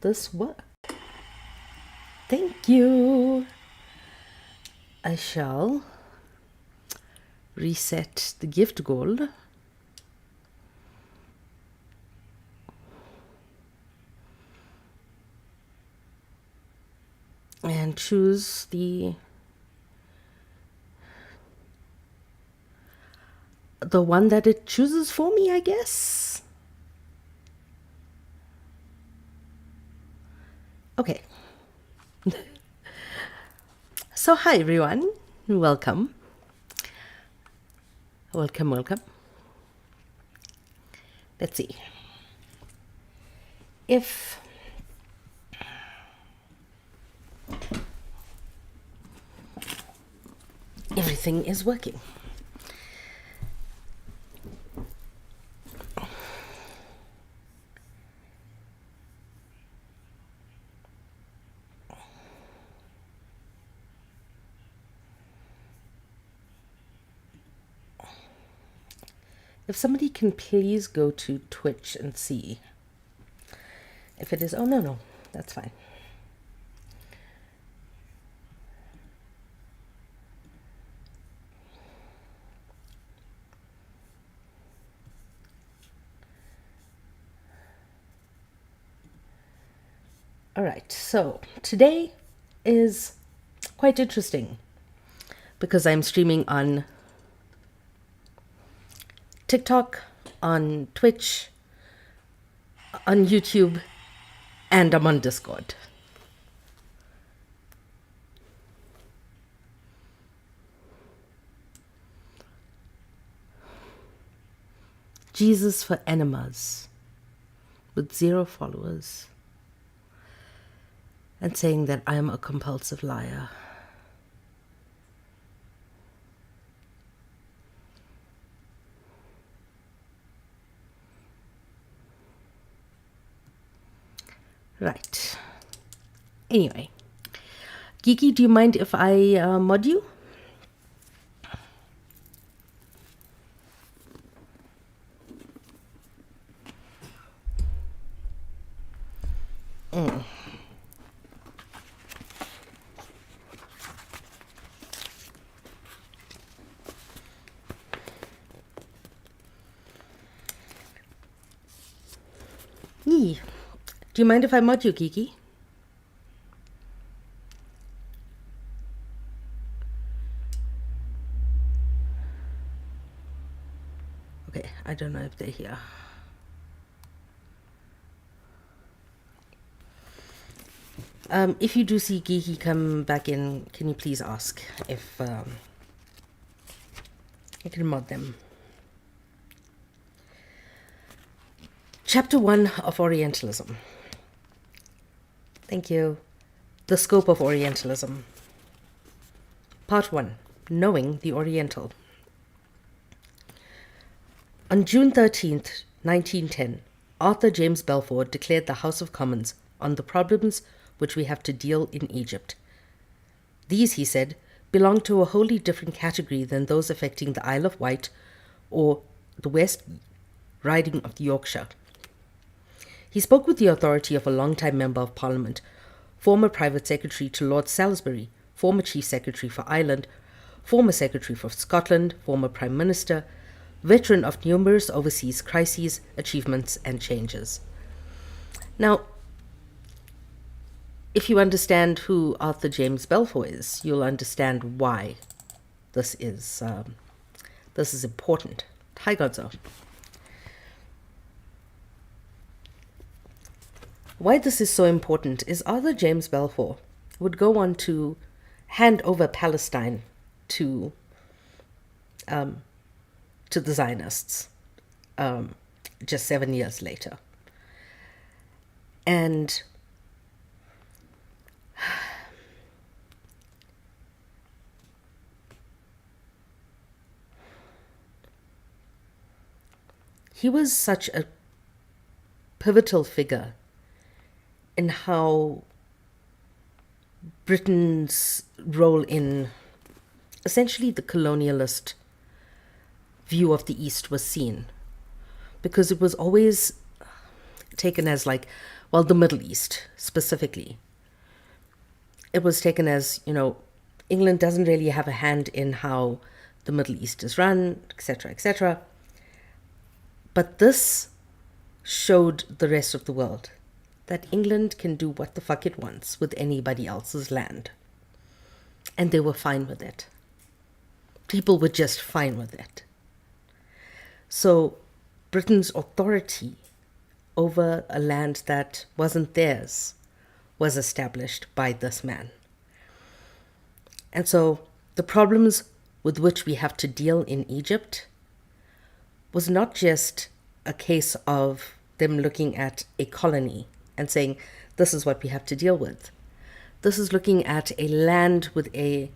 this work. Thank you. I shall reset the gift goal. And choose the one that it chooses for me, I guess. Okay. So hi everyone, welcome. Welcome. Let's see if everything is working. If somebody can please go to Twitch and see if it is. Oh, no, that's fine. All right, so today is quite interesting because I'm streaming on TikTok, on Twitch, on YouTube, and I'm on Discord. Jesus for enemas with 0 followers and saying that I am a compulsive liar. Right. Anyway, Geeky, do you mind if I mod you? Do you mind if I mod you, Geeky? Okay, I don't know if they're here. If you do see Geeky come back in, can you please ask if I can mod them? Chapter 1 of Orientalism. Thank you. The scope of Orientalism. Part 1. Knowing the Oriental. On June 13th, 1910, Arthur James Balfour declared the House of Commons on the problems which we have to deal in Egypt. These, he said, belong to a wholly different category than those affecting the Isle of Wight or the West Riding of Yorkshire. He spoke with the authority of a long-time Member of Parliament, former Private Secretary to Lord Salisbury, former Chief Secretary for Ireland, former Secretary for Scotland, former Prime Minister, veteran of numerous overseas crises, achievements, and changes. Now, if you understand who Arthur James Balfour is, you'll understand why this is important. Hi, Godzo. Why this is so important is Arthur James Balfour would go on to hand over Palestine to the Zionists just 7 years later. And he was such a pivotal figure in how Britain's role in essentially the colonialist view of the East was seen, because it was always taken as like, well, the Middle East specifically. It was taken as, England doesn't really have a hand in how the Middle East is run, etc., etc. But this showed the rest of the world that England can do what the fuck it wants with anybody else's land. And they were fine with it. People were just fine with it. So Britain's authority over a land that wasn't theirs was established by this man. And so the problems with which we have to deal in Egypt was not just a case of them looking at a colony and saying, this is what we have to deal with. This is looking at a land with a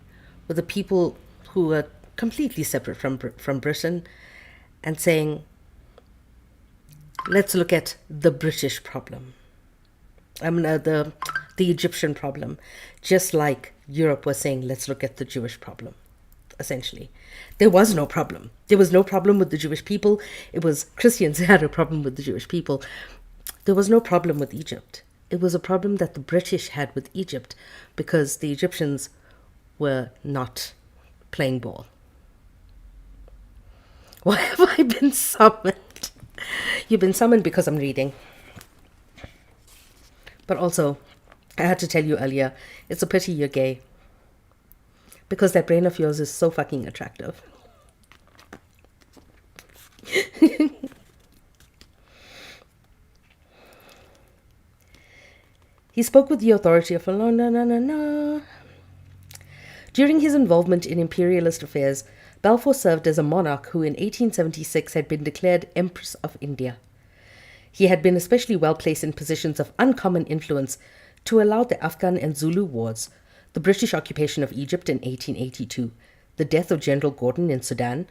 people who are completely separate from Britain and saying, let's look at the British problem. The Egyptian problem, just like Europe was saying, let's look at the Jewish problem, essentially. There was no problem. There was no problem with the Jewish people. It was Christians who had a problem with the Jewish people. There was no problem with Egypt. It was a problem that the British had with Egypt because the Egyptians were not playing ball. Why have I been summoned? You've been summoned because I'm reading. But also, I had to tell you earlier, it's a pity you're gay. Because that brain of yours is so fucking attractive. He spoke with the authority of During his involvement in imperialist affairs, Balfour served as a monarch who in 1876 had been declared Empress of India. He had been especially well placed in positions of uncommon influence to allow the Afghan and Zulu wars, the British occupation of Egypt in 1882, the death of General Gordon in Sudan,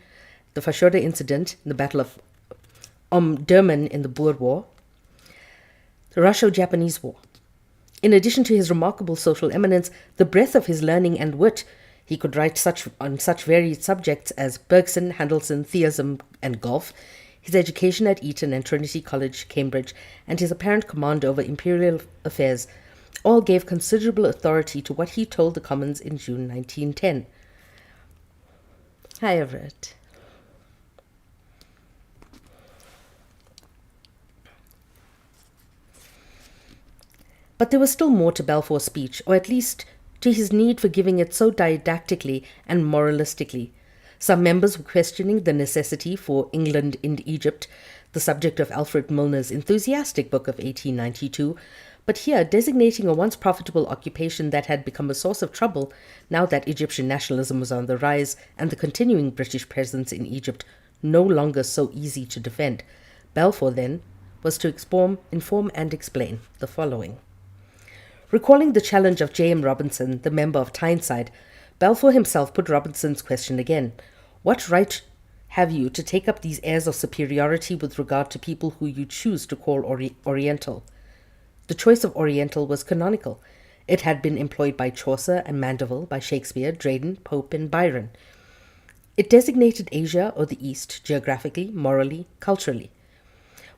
the Fashoda incident in the Battle of Durman in the Boer War, the Russo-Japanese War. In addition to his remarkable social eminence, the breadth of his learning and wit, he could write on such varied subjects as Bergson, Handelsson, theism, and golf, his education at Eton and Trinity College, Cambridge, and his apparent command over imperial affairs all gave considerable authority to what he told the Commons in June 1910. Hi, Everett. But there was still more to Balfour's speech, or at least to his need for giving it so didactically and moralistically. Some members were questioning the necessity for England in Egypt, the subject of Alfred Milner's enthusiastic book of 1892, but here designating a once profitable occupation that had become a source of trouble now that Egyptian nationalism was on the rise and the continuing British presence in Egypt no longer so easy to defend. Balfour, then, was to inform and explain the following. Recalling the challenge of J.M. Robinson, the member of Tyneside, Balfour himself put Robinson's question again. What right have you to take up these airs of superiority with regard to people who you choose to call Oriental? The choice of Oriental was canonical. It had been employed by Chaucer and Mandeville, by Shakespeare, Dryden, Pope, and Byron. It designated Asia or the East geographically, morally, culturally.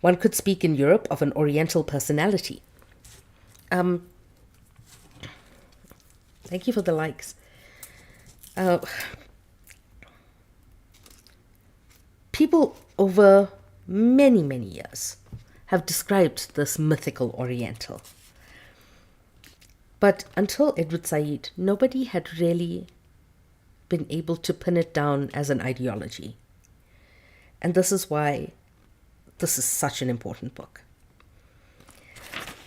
One could speak in Europe of an Oriental personality. Thank you for the likes. People over many, many years have described this mythical Oriental. But until Edward Saïd, nobody had really been able to pin it down as an ideology. And this is why this is such an important book.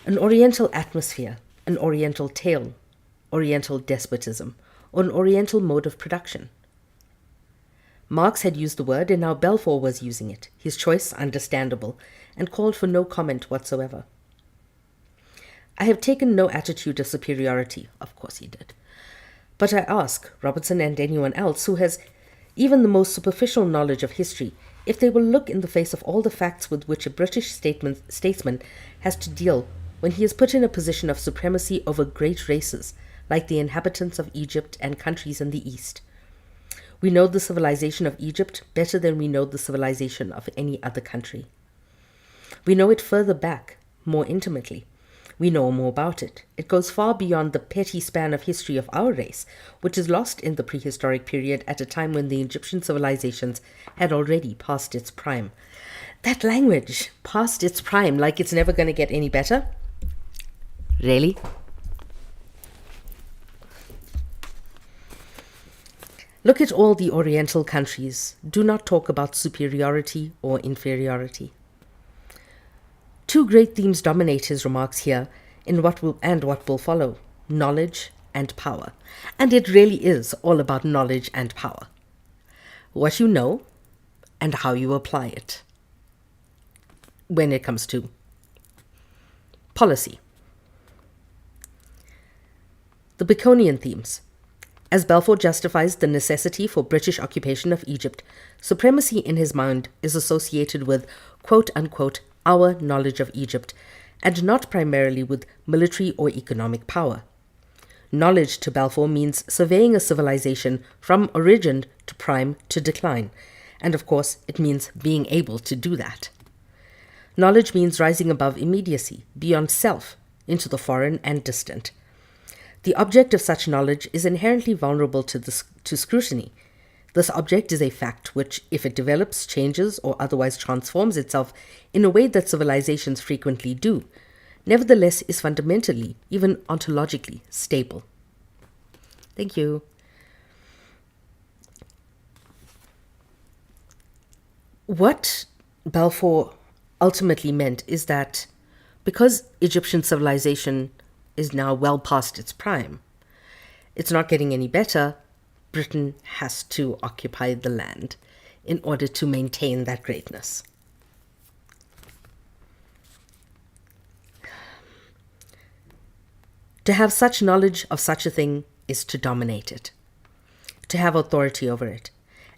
An Oriental atmosphere, an Oriental tale, Oriental despotism, or an Oriental mode of production. Marx had used the word, and now Balfour was using it, his choice understandable, and called for no comment whatsoever. I have taken no attitude of superiority, of course he did. But I ask, Robertson and anyone else who has even the most superficial knowledge of history, if they will look in the face of all the facts with which a British statesman has to deal when he is put in a position of supremacy over great races, like the inhabitants of Egypt and countries in the East. We know the civilization of Egypt better than we know the civilization of any other country. We know it further back, more intimately. We know more about it. It goes far beyond the petty span of history of our race, which is lost in the prehistoric period at a time when the Egyptian civilizations had already passed its prime. That language, past its prime, like it's never going to get any better? Really? Look at all the Oriental countries. Do not talk about superiority or inferiority. Two great themes dominate his remarks here in what will follow: knowledge and power. And it really is all about knowledge and power. What you know and how you apply it when it comes to policy. The Baconian themes. As Balfour justifies the necessity for British occupation of Egypt, supremacy in his mind is associated with, quote-unquote, our knowledge of Egypt, and not primarily with military or economic power. Knowledge to Balfour means surveying a civilization from origin to prime to decline, and of course it means being able to do that. Knowledge means rising above immediacy, beyond self, into the foreign and distant. The object of such knowledge is inherently vulnerable to scrutiny. This object is a fact which, if it develops, changes, or otherwise transforms itself in a way that civilizations frequently do, nevertheless is fundamentally, even ontologically, stable. Thank you. What Balfour ultimately meant is that because Egyptian civilization is now well past its prime, it's not getting any better, Britain has to occupy the land in order to maintain that greatness. To have such knowledge of such a thing is to dominate it, to have authority over it.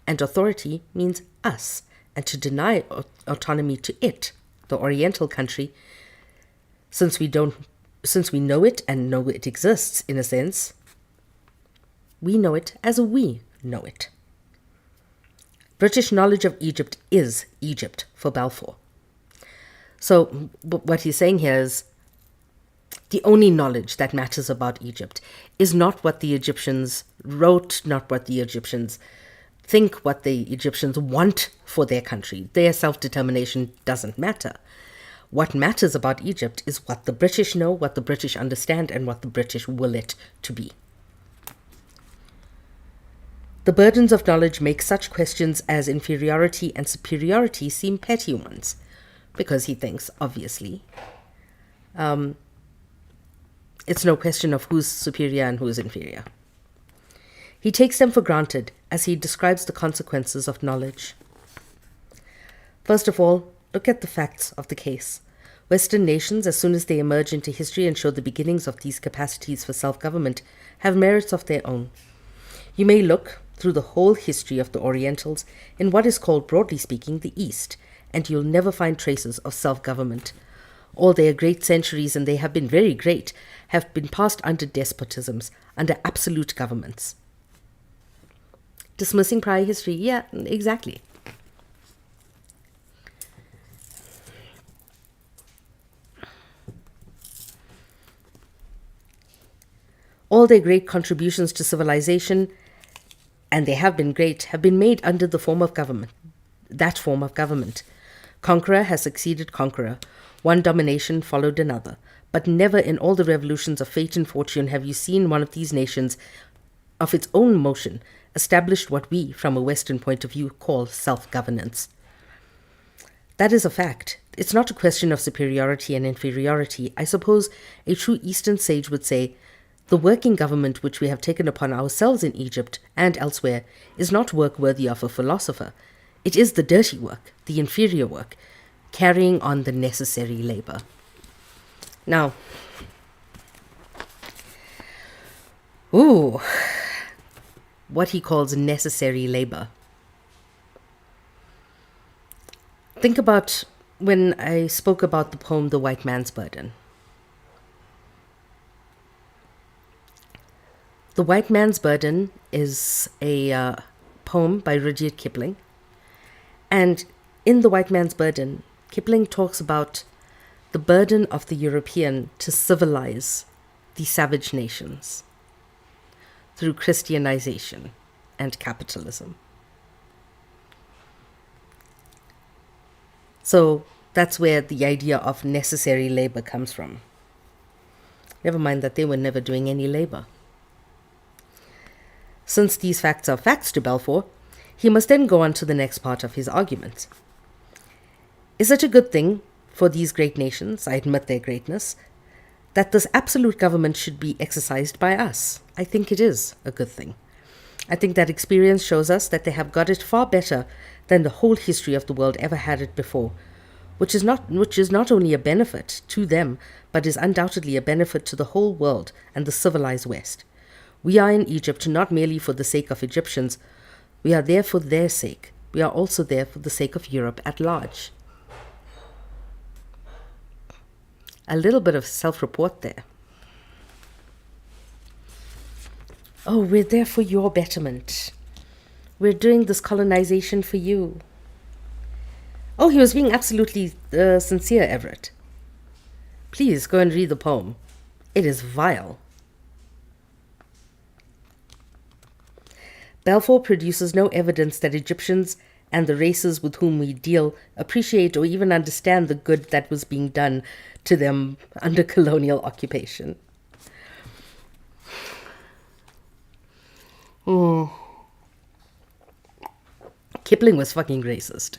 And authority means us, and to deny autonomy to it, the Oriental country, since we know it and know it exists, in a sense, we know it as we know it. British knowledge of Egypt is Egypt for Balfour. So what he's saying here is the only knowledge that matters about Egypt is not what the Egyptians wrote, not what the Egyptians think, what the Egyptians want for their country. Their self-determination doesn't matter. What matters about Egypt is what the British know, what the British understand, and what the British will it to be. The burdens of knowledge make such questions as inferiority and superiority seem petty ones, because he thinks, obviously, it's no question of who's superior and who's inferior. He takes them for granted as he describes the consequences of knowledge. First of all, look at the facts of the case. Western nations, as soon as they emerge into history and show the beginnings of these capacities for self-government, have merits of their own. You may look through the whole history of the Orientals in what is called, broadly speaking, the East, and you'll never find traces of self-government. All their great centuries, and they have been very great, have been passed under despotisms, under absolute governments. Dismissing prior history, yeah, exactly. All their great contributions to civilization, and they have been great, have been made under the form of government, that form of government. Conqueror has succeeded conqueror. One domination followed another. But never in all the revolutions of fate and fortune have you seen one of these nations, of its own motion, established what we, from a Western point of view, call self-governance. That is a fact. It's not a question of superiority and inferiority. I suppose a true Eastern sage would say, the working government which we have taken upon ourselves in Egypt and elsewhere is not work worthy of a philosopher. It is the dirty work, the inferior work, carrying on the necessary labor. Now, what he calls necessary labor. Think about when I spoke about the poem The White Man's Burden. The White Man's Burden is a poem by Rudyard Kipling. And in The White Man's Burden, Kipling talks about the burden of the European to civilize the savage nations through Christianization and capitalism. So that's where the idea of necessary labor comes from. Never mind that they were never doing any labor. Since these facts are facts to Balfour, he must then go on to the next part of his argument. Is it a good thing for these great nations, I admit their greatness, that this absolute government should be exercised by us? I think it is a good thing. I think that experience shows us that they have got it far better than the whole history of the world ever had it before, which is not only a benefit to them, but is undoubtedly a benefit to the whole world and the civilized West. We are in Egypt not merely for the sake of Egyptians. We are there for their sake. We are also there for the sake of Europe at large. A little bit of self-report there. Oh, we're there for your betterment. We're doing this colonization for you. Oh, he was being absolutely sincere, Everett. Please go and read the poem. It is vile. Balfour produces no evidence that Egyptians and the races with whom we deal appreciate or even understand the good that was being done to them under colonial occupation. Kipling was fucking racist.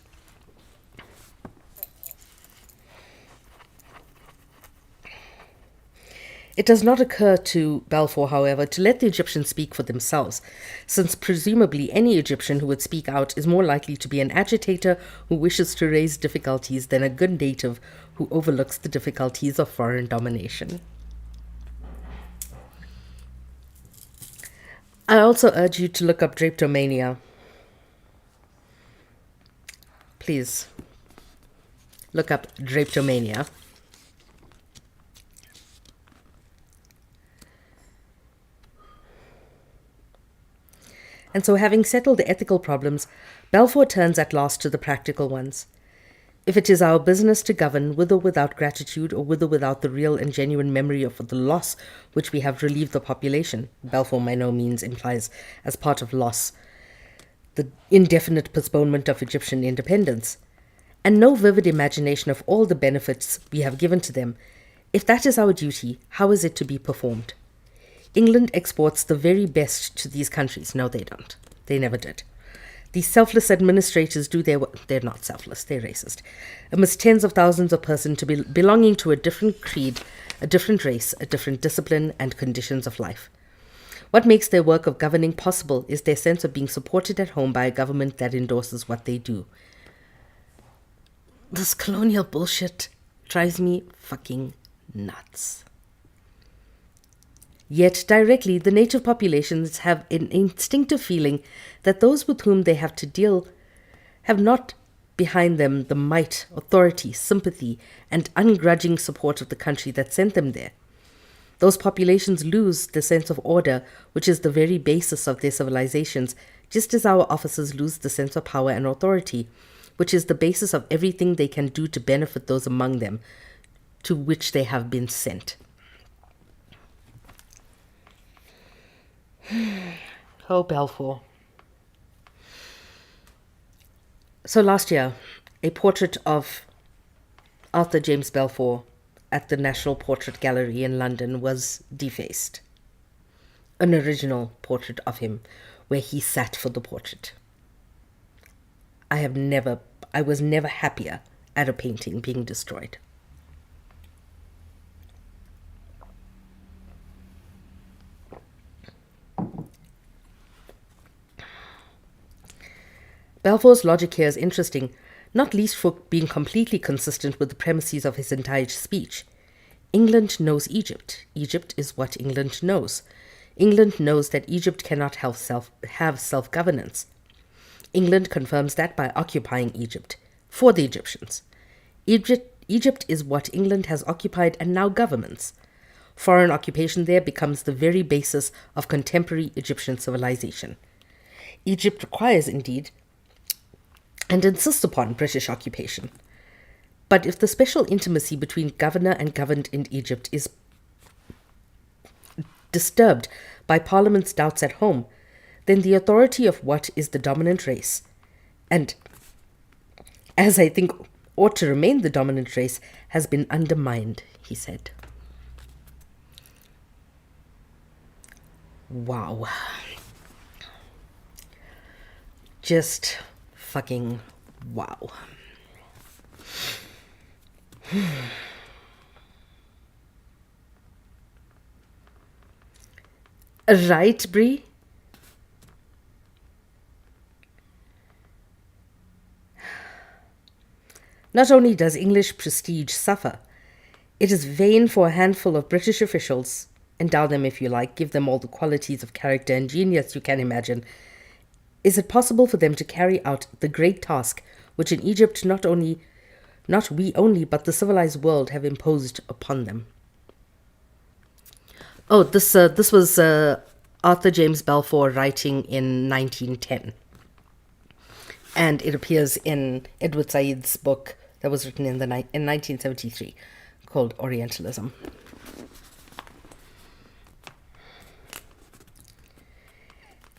It does not occur to Balfour, however, to let the Egyptians speak for themselves, since presumably any Egyptian who would speak out is more likely to be an agitator who wishes to raise difficulties than a good native who overlooks the difficulties of foreign domination. I also urge you to look up drapetomania. Please, look up drapetomania. And so, having settled the ethical problems, Balfour turns at last to the practical ones. If it is our business to govern with or without gratitude, or with or without the real and genuine memory of the loss which we have relieved the population, Balfour by no means implies as part of loss the indefinite postponement of Egyptian independence, and no vivid imagination of all the benefits we have given to them, if that is our duty, how is it to be performed? England exports the very best to these countries. No, they don't. They never did. These selfless administrators do their work. They're not selfless, they're racist. Amidst tens of thousands of persons to be belonging to a different creed, a different race, a different discipline and conditions of life. What makes their work of governing possible is their sense of being supported at home by a government that endorses what they do. This colonial bullshit drives me fucking nuts. Yet directly, the native populations have an instinctive feeling that those with whom they have to deal have not behind them the might, authority, sympathy, and ungrudging support of the country that sent them there. Those populations lose the sense of order, which is the very basis of their civilizations, just as our officers lose the sense of power and authority, which is the basis of everything they can do to benefit those among them to which they have been sent. Oh, Balfour. So last year, a portrait of Arthur James Balfour at the National Portrait Gallery in London was defaced. An original portrait of him where he sat for the portrait. I was never happier at a painting being destroyed. Balfour's logic here is interesting, not least for being completely consistent with the premises of his entire speech. England knows Egypt. Egypt is what England knows. England knows that Egypt cannot have self-governance. England confirms that by occupying Egypt for the Egyptians. Egypt is what England has occupied and now governs. Foreign occupation there becomes the very basis of contemporary Egyptian civilization. Egypt requires, indeed, and insists upon British occupation. But if the special intimacy between governor and governed in Egypt is disturbed by Parliament's doubts at home, then the authority of what is the dominant race, and as I think ought to remain the dominant race, has been undermined, he said. Wow. Just fucking wow. Right, Brie? Not only does English prestige suffer, it is vain for a handful of British officials, endow them if you like, give them all the qualities of character and genius you can imagine. Is it possible for them to carry out the great task which in Egypt not we only, but the civilized world have imposed upon them? Oh, this was Arthur James Balfour writing in 1910. And it appears in Edward Saïd's book that was written in 1973 called Orientalism.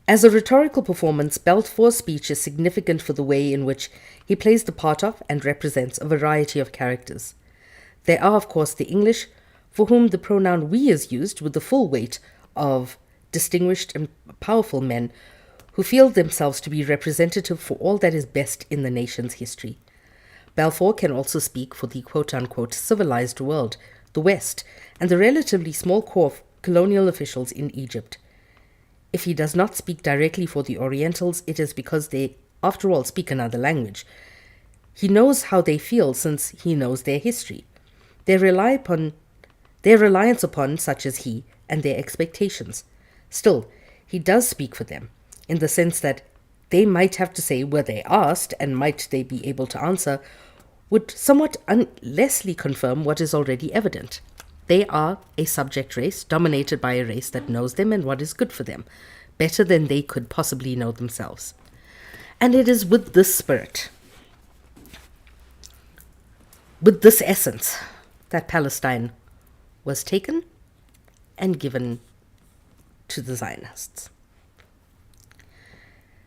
As a rhetorical performance, Balfour's speech is significant for the way in which he plays the part of and represents a variety of characters. There are, of course, the English, for whom the pronoun we is used with the full weight of distinguished and powerful men who feel themselves to be representative for all that is best in the nation's history. Balfour can also speak for the quote-unquote civilized world, the West, and the relatively small core of colonial officials in Egypt. If he does not speak directly for the Orientals, it is because they, after all, speak another language. He knows how they feel since he knows their history, their reliance upon such as he, and their expectations. Still, he does speak for them, in the sense that they might have to say were they asked, and might they be able to answer, would somewhat unlessly confirm what is already evident. They are a subject race dominated by a race that knows them and what is good for them, better than they could possibly know themselves. And it is with this spirit, with this essence, that Palestine was taken and given to the Zionists.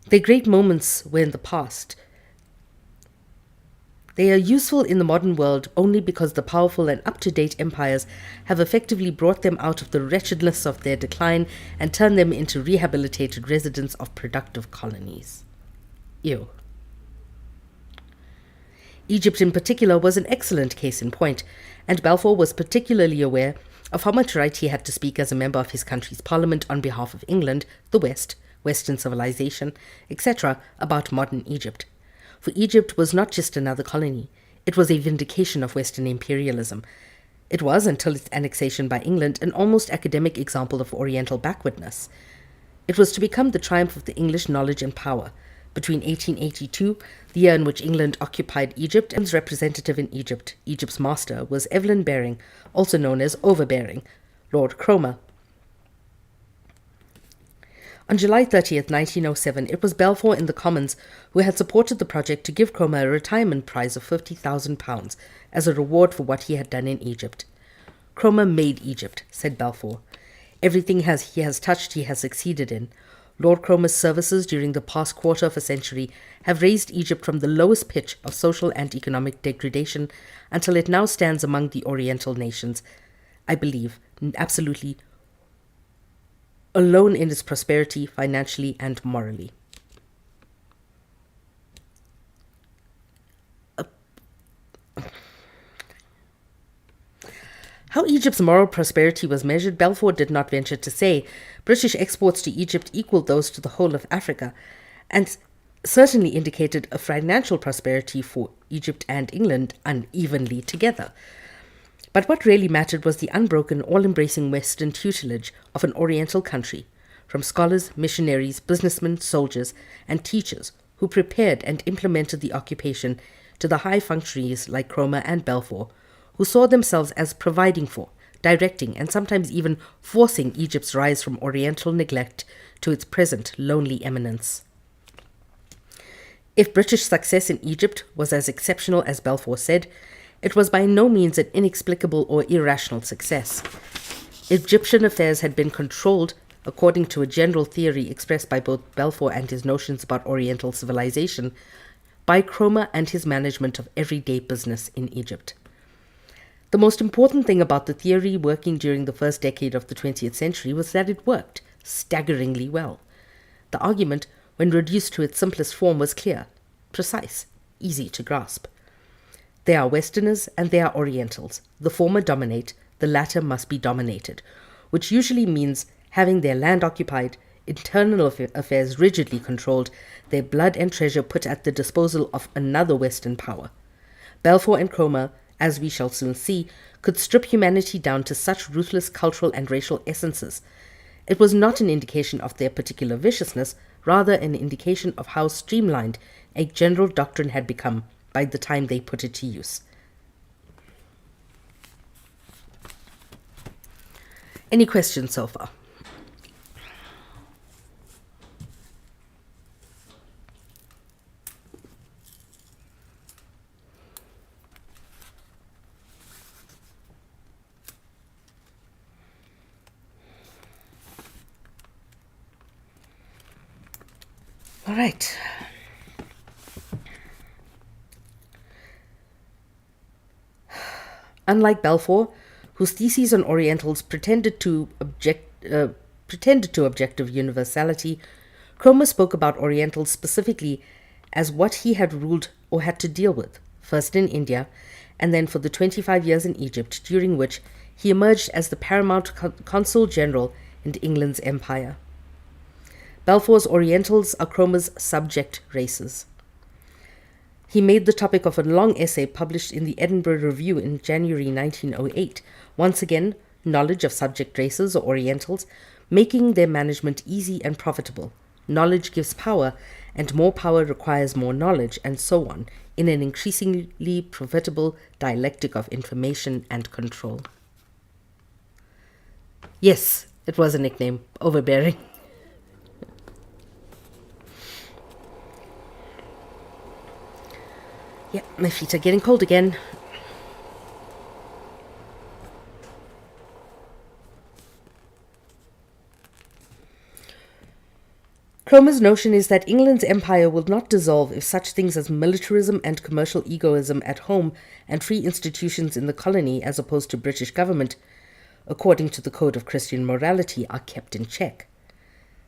Their great moments were in the past. They are useful in the modern world only because the powerful and up-to-date empires have effectively brought them out of the wretchedness of their decline and turned them into rehabilitated residents of productive colonies. Ew. Egypt in particular was an excellent case in point, and Balfour was particularly aware of how much right he had to speak as a member of his country's parliament on behalf of England, the West, Western civilization, etc., about modern Egypt. For Egypt was not just another colony. It was a vindication of Western imperialism. It was, until its annexation by England, an almost academic example of Oriental backwardness. It was to become the triumph of the English knowledge and power. Between 1882, the year in which England occupied Egypt, and its representative in Egypt, Egypt's master, was Evelyn Baring, also known as Overbearing, Lord Cromer. On July 30th, 1907, it was Balfour in the Commons who had supported the project to give Cromer a retirement prize of £50,000 as a reward for what he had done in Egypt. Cromer made Egypt, said Balfour. Everything he has touched he has succeeded in. Lord Cromer's services during the past quarter of a century have raised Egypt from the lowest pitch of social and economic degradation until it now stands among the Oriental nations, I believe, absolutely alone in its prosperity financially and morally. How Egypt's moral prosperity was measured, Balfour did not venture to say. British exports to Egypt equaled those to the whole of Africa, and certainly indicated a financial prosperity for Egypt and England unevenly together. But what really mattered was the unbroken, all-embracing Western tutelage of an Oriental country, from scholars, missionaries, businessmen, soldiers, and teachers who prepared and implemented the occupation, to the high functionaries like Cromer and Balfour, who saw themselves as providing for, directing, and sometimes even forcing Egypt's rise from Oriental neglect to its present lonely eminence. If British success in Egypt was as exceptional as Balfour said, It was by no means an inexplicable or irrational success. Egyptian affairs had been controlled, according to a general theory expressed by both Balfour and his notions about Oriental civilization, by Cromer and his management of everyday business in Egypt. The most important thing about the theory working during the first decade of the 20th century was that it worked staggeringly well. The argument, when reduced to its simplest form, was clear, precise, easy to grasp. There are Westerners and there are Orientals. The former dominate, the latter must be dominated, which usually means having their land occupied, internal affairs rigidly controlled, their blood and treasure put at the disposal of another Western power. Balfour and Cromer, as we shall soon see, could strip humanity down to such ruthless cultural and racial essences. It was not an indication of their particular viciousness, rather an indication of how streamlined a general doctrine had become by the time they put it to use. Any questions so far? All right. Unlike Balfour, whose theses on Orientals pretended to objective universality, Cromer spoke about Orientals specifically as what he had ruled or had to deal with, first in India, and then for the 25 years in Egypt, during which he emerged as the paramount consul general in England's empire. Balfour's Orientals are Cromer's subject races. He made the topic of a long essay published in the Edinburgh Review in January 1908, once again, knowledge of subject races or Orientals, making their management easy and profitable. Knowledge gives power, and more power requires more knowledge, and so on, in an increasingly profitable dialectic of information and control. Yes, it was a nickname, overbearing. Yeah, my feet are getting cold again. Cromer's notion is that England's empire will not dissolve if such things as militarism and commercial egoism at home and free institutions in the colony, as opposed to British government, according to the code of Christian morality, are kept in check.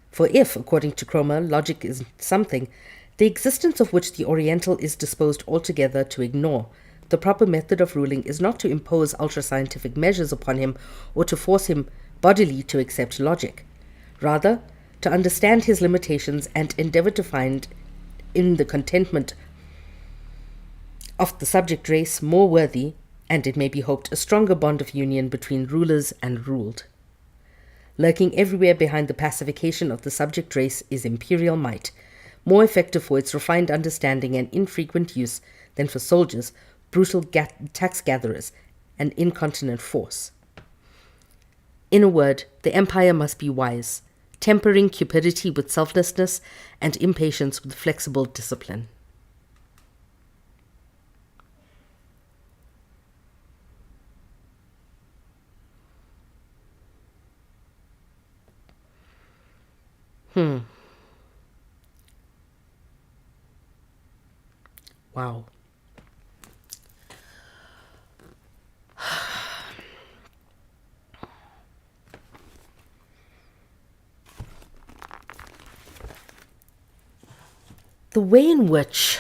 For if, according to Cromer, logic is something, the existence of which the Oriental is disposed altogether to ignore, the proper method of ruling is not to impose ultra-scientific measures upon him or to force him bodily to accept logic. Rather, to understand his limitations and endeavor to find in the contentment of the subject race more worthy, and it may be hoped a stronger bond of union between rulers and ruled. Lurking everywhere behind the pacification of the subject race is imperial might, more effective for its refined understanding and infrequent use than for soldiers, brutal tax gatherers, and incontinent force. In a word, the empire must be wise, tempering cupidity with selflessness and impatience with flexible discipline. Wow. The way in which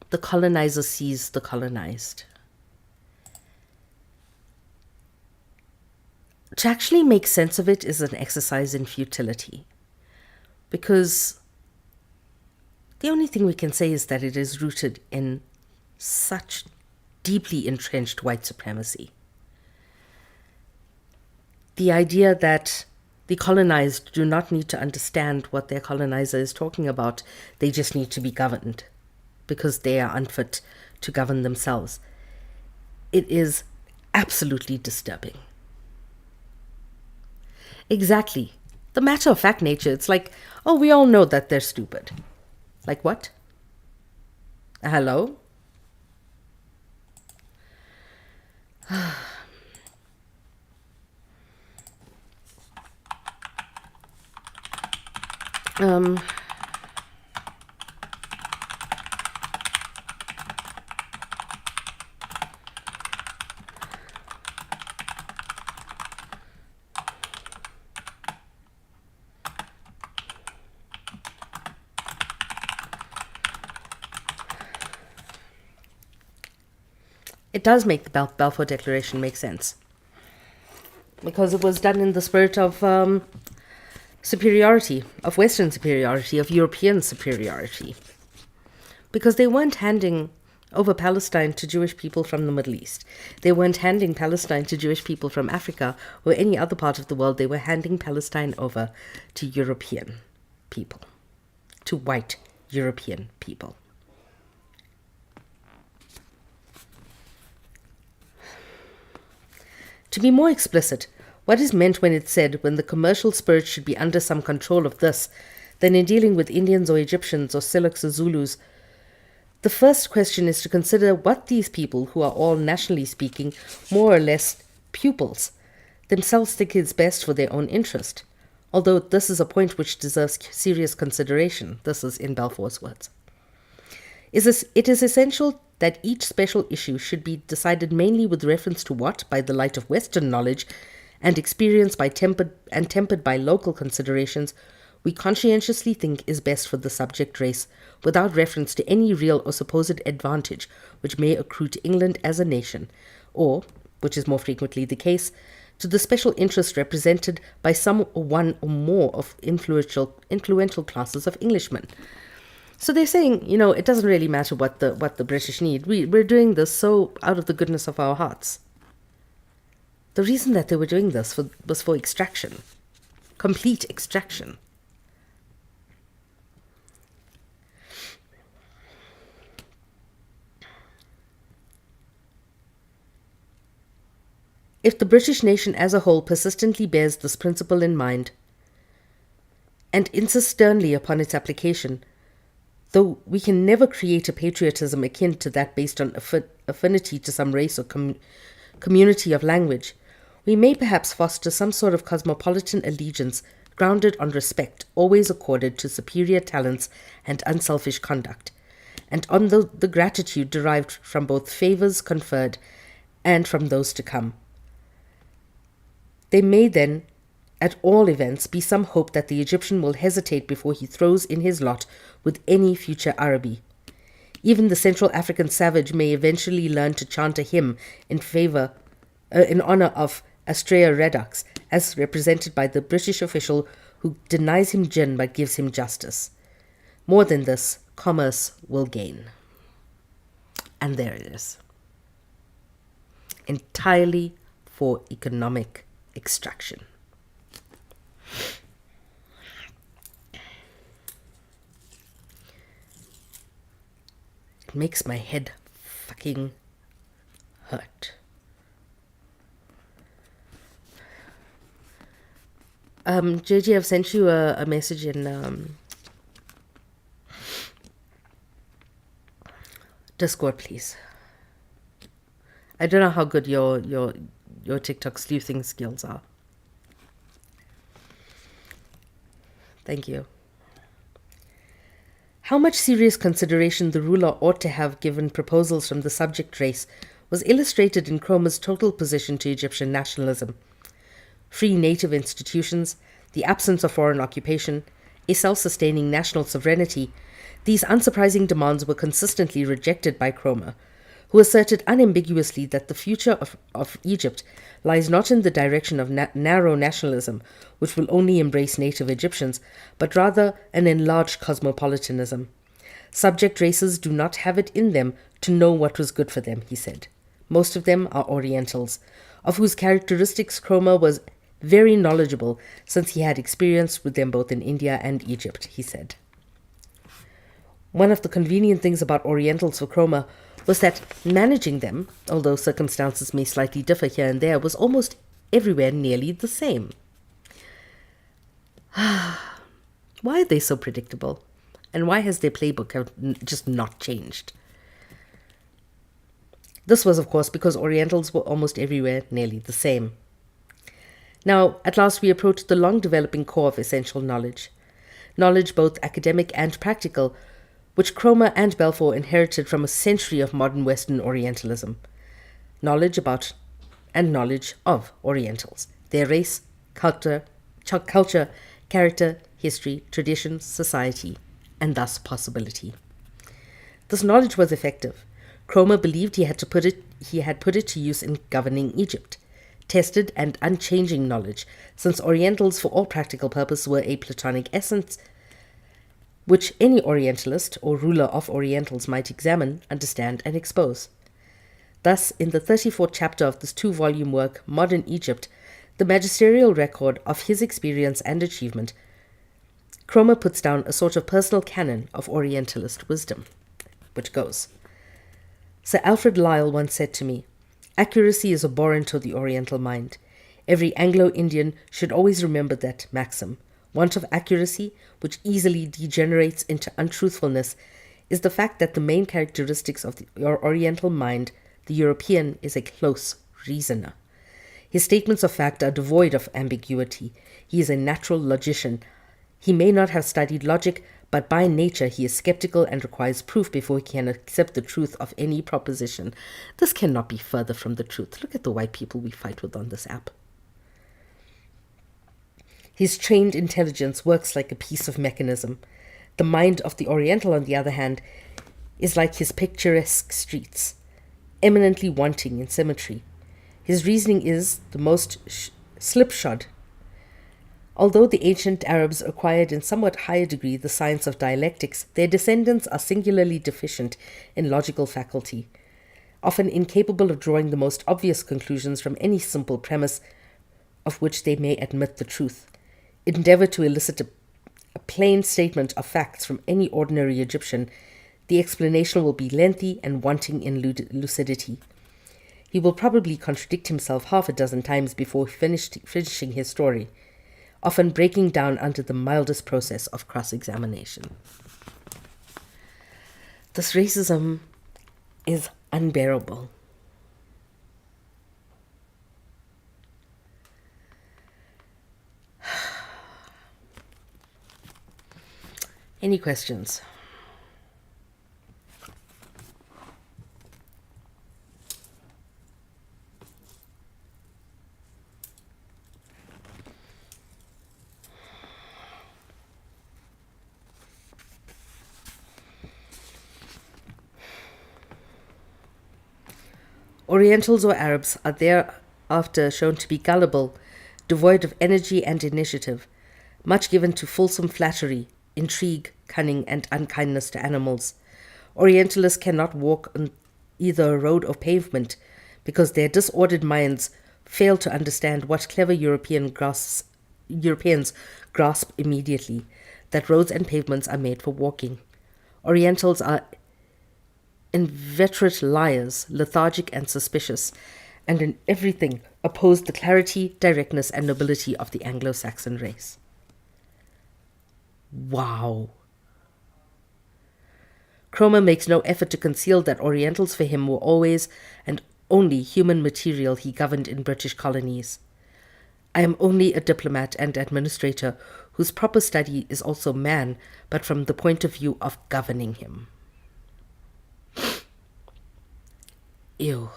the colonizer sees the colonized. To actually make sense of it is an exercise in futility, because the only thing we can say is that it is rooted in such deeply entrenched white supremacy. The idea that the colonized do not need to understand what their colonizer is talking about, they just need to be governed because they are unfit to govern themselves. It is absolutely disturbing. Exactly. The matter-of-fact nature, it's like, oh, we all know that they're stupid. Like what? Hello? Um, it does make the Balfour Declaration make sense, because it was done in the spirit of superiority, of Western superiority, of European superiority, because they weren't handing over Palestine to Jewish people from the Middle East. They weren't handing Palestine to Jewish people from Africa or any other part of the world. They were handing Palestine over to European people, to white European people. To be more explicit, what is meant when it's said when the commercial spirit should be under some control of this, than in dealing with Indians or Egyptians or Siloks or Zulus? The first question is to consider what these people, who are all nationally speaking, more or less pupils, themselves think is best for their own interest. Although this is a point which deserves serious consideration. This is in Balfour's words. It is essential that each special issue should be decided mainly with reference to what, by the light of Western knowledge and experience tempered by local considerations, we conscientiously think is best for the subject race, without reference to any real or supposed advantage which may accrue to England as a nation, or, which is more frequently the case, to the special interest represented by some or one or more of influential classes of Englishmen. So they're saying, it doesn't really matter what the British need. We're doing this so out of the goodness of our hearts. The reason that they were doing this was for extraction. Complete extraction. If the British nation as a whole persistently bears this principle in mind, and insists sternly upon its application, though we can never create a patriotism akin to that based on affinity to some race or community of language, we may perhaps foster some sort of cosmopolitan allegiance grounded on respect always accorded to superior talents and unselfish conduct, and on the gratitude derived from both favours conferred and from those to come. There may then, at all events, be some hope that the Egyptian will hesitate before he throws in his lot with any future Arabi. Even the Central African savage may eventually learn to chant a hymn in honor of Astrea Redux, as represented by the British official who denies him gin but gives him justice. More than this, commerce will gain. And there it is. Entirely for economic extraction. It makes my head fucking hurt. JJ, I've sent you a message in Discord, please. I don't know how good your TikTok sleuthing skills are. Thank you. How much serious consideration the ruler ought to have given proposals from the subject race was illustrated in Cromer's total opposition to Egyptian nationalism. Free native institutions, the absence of foreign occupation, a self-sustaining national sovereignty, these unsurprising demands were consistently rejected by Cromer, who asserted unambiguously that the future of Egypt lies not in the direction of narrow nationalism, which will only embrace native Egyptians, but rather an enlarged cosmopolitanism. Subject races do not have it in them to know what was good for them, he said. Most of them are Orientals, of whose characteristics Cromer was very knowledgeable, since he had experience with them both in India and Egypt, he said. One of the convenient things about Orientals for Cromer was that managing them, although circumstances may slightly differ here and there, was almost everywhere nearly the same. Why are they so predictable? And why has their playbook just not changed? This was, of course, because Orientals were almost everywhere nearly the same. Now, at last we approach the long-developing core of essential knowledge. Knowledge both academic and practical, which Cromer and Balfour inherited from a century of modern Western Orientalism. Knowledge about and knowledge of Orientals, their race, culture, character, history, tradition, society, and thus possibility. This knowledge was effective. Cromer believed he had put it to use in governing Egypt. Tested and unchanging knowledge, since Orientals for all practical purposes were a Platonic essence, which any Orientalist or ruler of Orientals might examine, understand, and expose. Thus, in the 34th chapter of this 2-volume work, Modern Egypt, the magisterial record of his experience and achievement, Cromer puts down a sort of personal canon of Orientalist wisdom, which goes, Sir Alfred Lyall once said to me, "Accuracy is abhorrent to the Oriental mind. Every Anglo-Indian should always remember that maxim. Want of accuracy, which easily degenerates into untruthfulness, is the fact that the main characteristics of the Oriental mind, the European, is a close reasoner. His statements of fact are devoid of ambiguity. He is a natural logician. He may not have studied logic, but by nature he is skeptical and requires proof before he can accept the truth of any proposition." This cannot be further from the truth. Look at the white people we fight with on this app. His trained intelligence works like a piece of mechanism. The mind of the Oriental, on the other hand, is like his picturesque streets, eminently wanting in symmetry. His reasoning is the most slipshod. Although the ancient Arabs acquired in somewhat higher degree the science of dialectics, their descendants are singularly deficient in logical faculty, often incapable of drawing the most obvious conclusions from any simple premise of which they may admit the truth. Endeavor to elicit a plain statement of facts from any ordinary Egyptian, the explanation will be lengthy and wanting in lucidity. He will probably contradict himself half a dozen times before finishing his story, often breaking down under the mildest process of cross-examination. This racism is unbearable. Any questions? Orientals or Arabs are thereafter shown to be gullible, devoid of energy and initiative, much given to fulsome flattery, intrigue, cunning, and unkindness to animals. Orientalists cannot walk on either a road or pavement because their disordered minds fail to understand what clever Europeans grasp immediately, that roads and pavements are made for walking. Orientals are inveterate liars, lethargic and suspicious, and in everything oppose the clarity, directness, and nobility of the Anglo-Saxon race. Wow. Cromer makes no effort to conceal that Orientals for him were always and only human material he governed in British colonies. "I am only a diplomat and administrator whose proper study is also man, but from the point of view of governing him." Ew.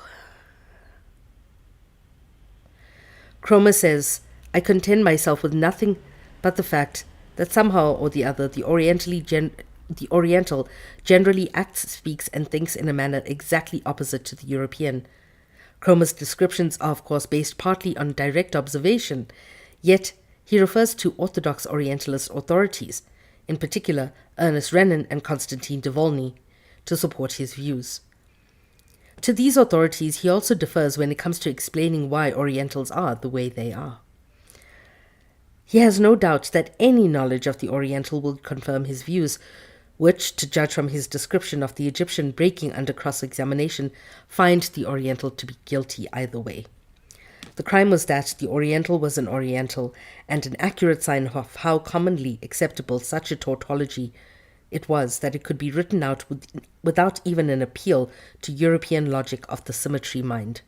Cromer says, "I content myself with nothing but the fact that somehow or the other the Oriental generally acts, speaks, and thinks in a manner exactly opposite to the European. Cromer's descriptions are, of course, based partly on direct observation, yet he refers to orthodox Orientalist authorities, in particular Ernest Renan and Constantine de Volney, to support his views. To these authorities he also defers when it comes to explaining why Orientals are the way they are. He has no doubt that any knowledge of the Oriental will confirm his views, which, to judge from his description of the Egyptian breaking under cross-examination, find the Oriental to be guilty either way. The crime was that the Oriental was an Oriental, and an accurate sign of how commonly acceptable such a tautology it was that it could be written out without even an appeal to European logic of the symmetry mind.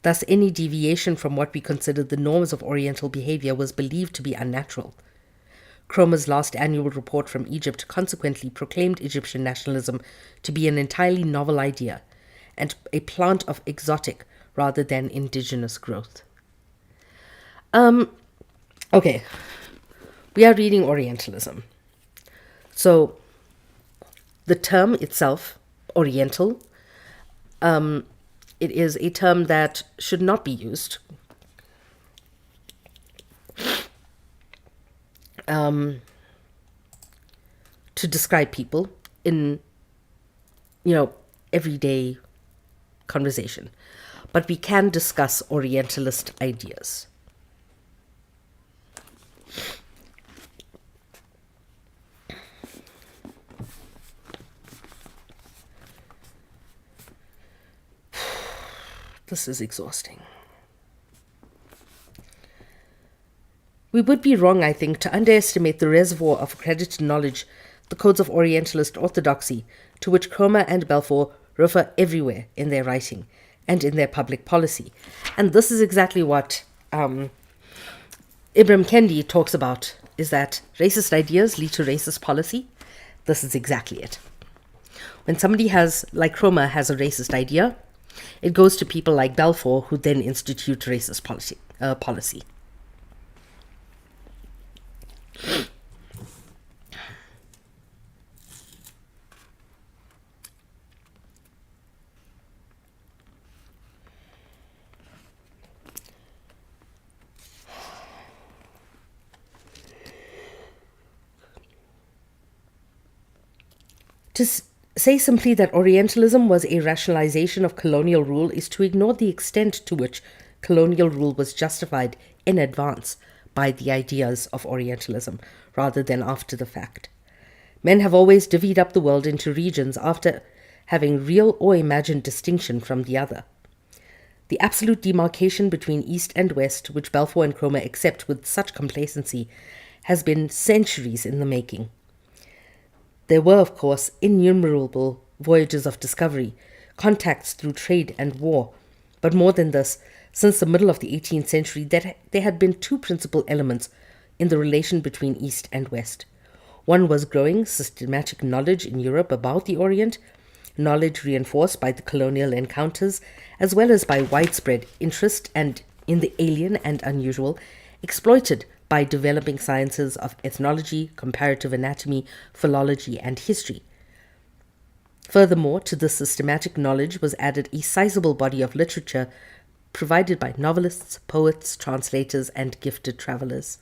Thus, any deviation from what we considered the norms of Oriental behavior was believed to be unnatural. Cromer's last annual report from Egypt consequently proclaimed Egyptian nationalism to be an entirely novel idea and a plant of exotic rather than indigenous growth. Okay, we are reading Orientalism. So, the term itself, Oriental, it is a term that should not be used. To describe people in, everyday conversation. But we can discuss Orientalist ideas. This is exhausting. We would be wrong, I think, to underestimate the reservoir of accredited knowledge, the codes of Orientalist orthodoxy, to which Cromer and Balfour refer everywhere in their writing and in their public policy. And this is exactly what Ibram Kendi talks about, is that racist ideas lead to racist policy. This is exactly it. When somebody like Cromer has a racist idea, it goes to people like Balfour, who then institute racist policy. To say simply that Orientalism was a rationalization of colonial rule is to ignore the extent to which colonial rule was justified in advance by the ideas of Orientalism, rather than after the fact. Men have always divvied up the world into regions after having real or imagined distinction from the other. The absolute demarcation between East and West, which Balfour and Cromer accept with such complacency, has been centuries in the making. There were, of course, innumerable voyages of discovery, contacts through trade and war, but more than this, since the middle of the 18th century, there had been two principal elements in the relation between East and West. One was growing systematic knowledge in Europe about the Orient, knowledge reinforced by the colonial encounters, as well as by widespread interest and in the alien and unusual, exploited by developing sciences of ethnology, comparative anatomy, philology, and history. Furthermore, to this systematic knowledge was added a sizable body of literature provided by novelists, poets, translators, and gifted travelers.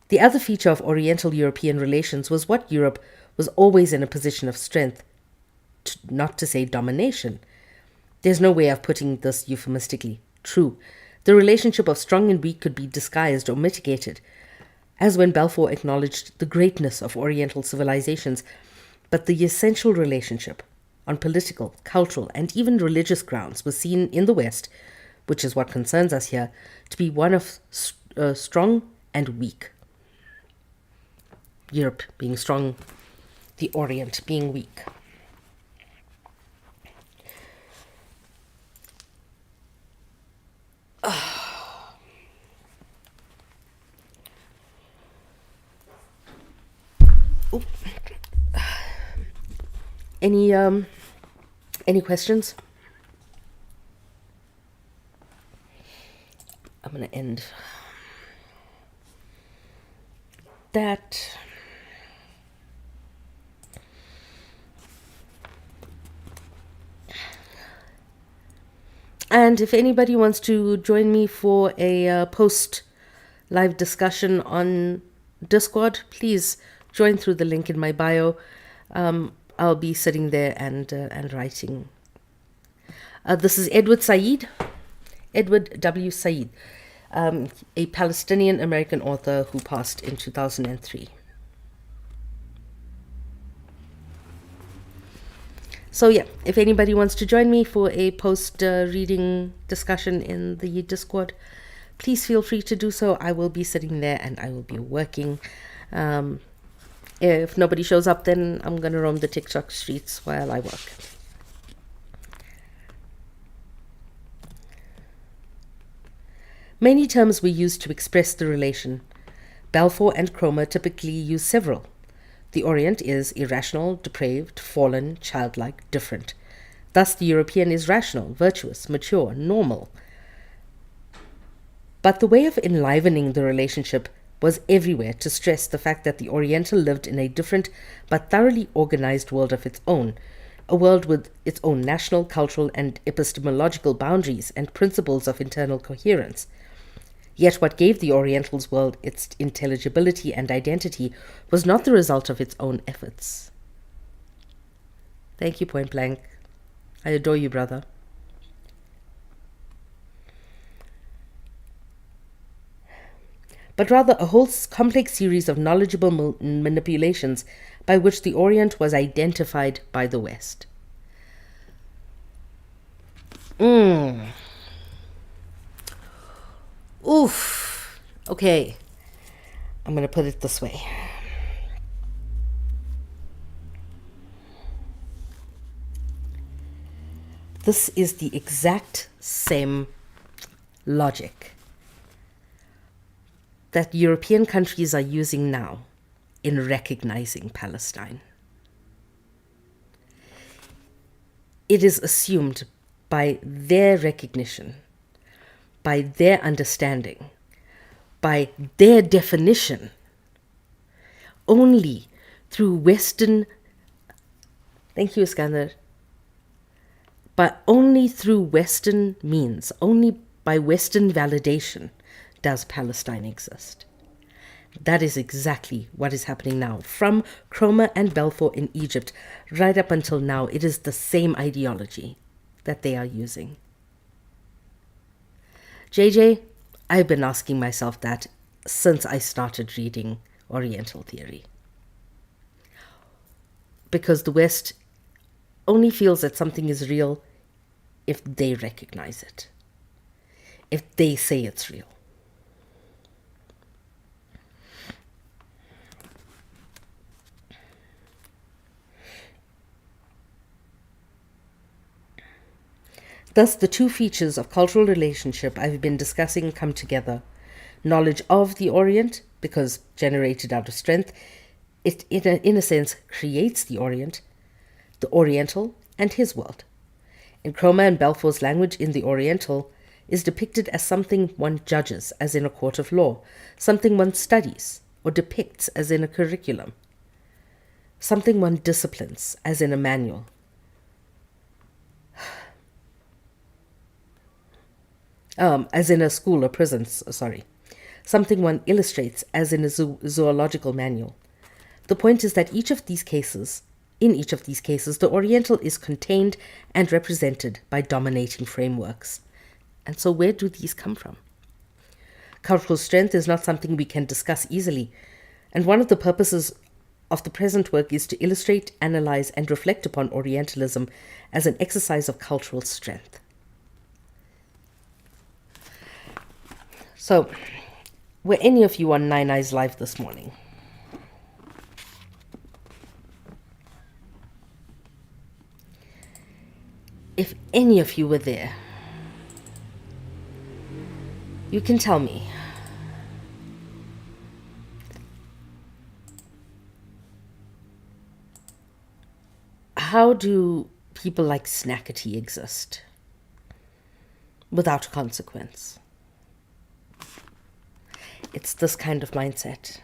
The other feature of Oriental-European relations was what Europe was always in a position of strength, not to say domination. There's no way of putting this euphemistically. True, the relationship of strong and weak could be disguised or mitigated, as when Balfour acknowledged the greatness of Oriental civilizations, but the essential relationship, on political, cultural, and even religious grounds, was seen in the West, which is what concerns us here, to be one of strong and weak. Europe being strong, the Orient being weak. Any questions? I'm going to end that. And if anybody wants to join me for a post-live discussion on Discord, please join through the link in my bio. I'll be sitting there and writing. This is Edward W. Saïd, a Palestinian-American author who passed in 2003. So yeah, if anybody wants to join me for a post-reading discussion in the Discord, please feel free to do so. I will be sitting there and I will be working. If nobody shows up, then I'm going to roam the TikTok streets while I work. Many terms were used to express the relation. Balfour and Cromer typically use several. The Orient is irrational, depraved, fallen, childlike, different. Thus, the European is rational, virtuous, mature, normal. But the way of enlivening the relationship was everywhere to stress the fact that the Oriental lived in a different but thoroughly organized world of its own, a world with its own national, cultural, and epistemological boundaries and principles of internal coherence. Yet what gave the Oriental's world its intelligibility and identity was not the result of its own efforts. Thank you, Point Blank. I adore you, brother. But rather a whole complex series of knowledgeable manipulations by which the Orient was identified by the West. Oof. Okay. I'm going to put it this way. This is the exact same logic that European countries are using now in recognizing Palestine. It is assumed by their recognition, by their understanding, by their definition, only through Western, thank you, Iskander, but only through Western means, only by Western validation does Palestine exist. That is exactly what is happening now. From Cromer and Balfour in Egypt, right up until now, it is the same ideology that they are using. JJ, I've been asking myself that since I started reading Oriental theory. Because the West only feels that something is real if they recognize it, if they say it's real. Thus, the two features of cultural relationship I've been discussing come together. Knowledge of the Orient, because generated out of strength, it in a sense creates the Orient, the Oriental and his world. In Cromer and Balfour's language, in the Oriental is depicted as something one judges, as in a court of law, something one studies or depicts, as in a curriculum, something one disciplines, as in a manual. As in a school or prison, something one illustrates, as in a zoological manual. The point is that in each of these cases, the Oriental is contained and represented by dominating frameworks. And so where do these come from? Cultural strength is not something we can discuss easily, and one of the purposes of the present work is to illustrate, analyze, and reflect upon Orientalism as an exercise of cultural strength. So, were any of you on Nine Eyes Live this morning? If any of you were there, you can tell me, how do people like Snackety exist without consequence? It's this kind of mindset.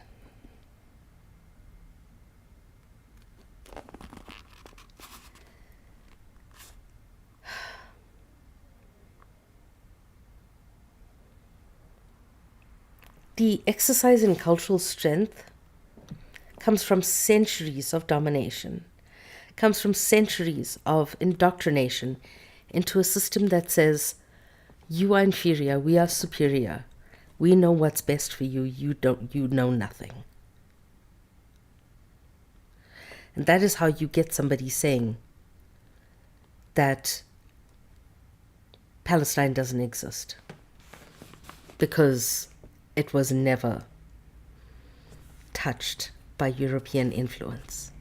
The exercise in cultural strength comes from centuries of domination, comes from centuries of indoctrination into a system that says, you are inferior, we are superior. We know what's best for you, you know nothing. And that is how you get somebody saying that Palestine doesn't exist. because it was never touched by European influence.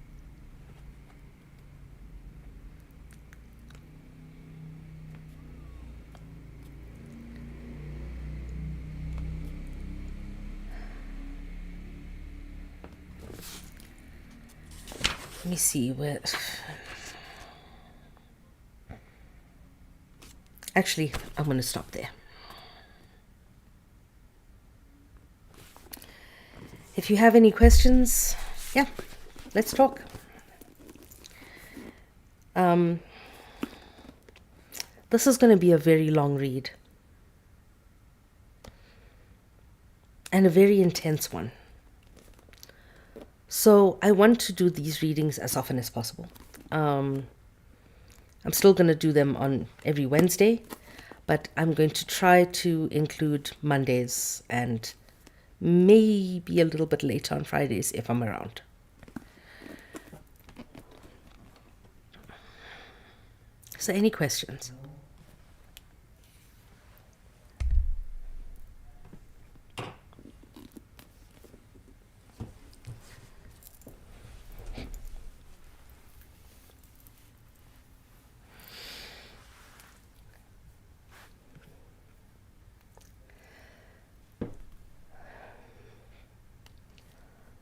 Let me see where... Actually, I'm going to stop there. If you have any questions, yeah, let's talk. This is going to be a very long read. And a very intense one. So I want to do these readings as often as possible. I'm still going to do them on every Wednesday, but I'm going to try to include Mondays and maybe a little bit later on Fridays if I'm around. So any questions?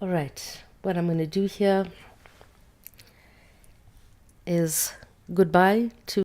All right, what I'm going to do here is goodbye to